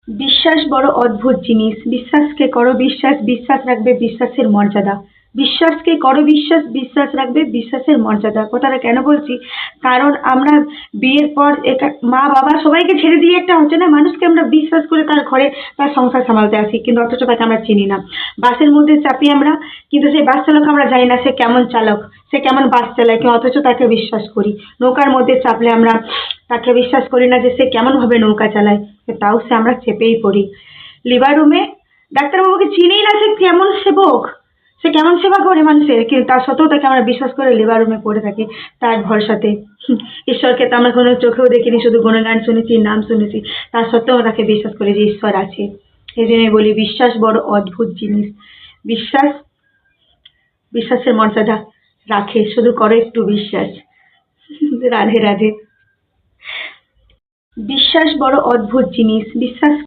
বিশ্বাস বড় অদ্ভুত জিনিস। বিশ্বাসকে করো বিশ্বাস, বিশ্বাস রাখবে বিশ্বাসের মর্যাদা। বিশ্বাসকে করো বিশ্বাস, বিশ্বাস রাখবে বিশ্বাসের মর্যাদা। কথাটা কেন বলছি? কারণ আমরা বিয়ের পর মা বাবা সবাইকে ছেড়ে দিয়ে একটা অচেনা মানুষকে আমরা বিশ্বাস করে তার ঘরে তার সংসার সামালতে আসি, কিন্তু অথচ তাকে আমরা চিনি না। বাসের মধ্যে চাপি আমরা, কিন্তু সেই বাস চালক আমরা জানি না সে কেমন চালক, সে কেমন বাস চালায়, কিন্তু অথচ তাকে বিশ্বাস করি। নৌকার মধ্যে চাপলে আমরা তাকে বিশ্বাস করি না যে সে কেমন ভাবে নৌকা চালায়, তাও সে আমরা চেপেই পড়ি। লিভার রুমে ডাক্তারবাবুকে চিনি না সে কেমন সেবক, সে কেমন সেবা করে মানুষের, কিন্তু তা সত্ত্বেও তাকে আমরা বিশ্বাস করে লিভার রুমে পড়ে থাকি তার ভরসাতে। ঈশ্বরকে তো আমরা কোনো চোখেও দেখিনি, শুধু গুণগান শুনেছি, নাম শুনেছি, তা সত্ত্বেও তাকে বিশ্বাস করে যে ঈশ্বর আছে। এই জন্যই বলি বিশ্বাস বড় অদ্ভুত জিনিস। বিশ্বাস, বিশ্বাসের মর্যাদা রাখে, শুধু করো একটু বিশ্বাস। রাধে রাধে। বিশ্বাস বড় অদ্ভুত জিনিস। বিশ্বাস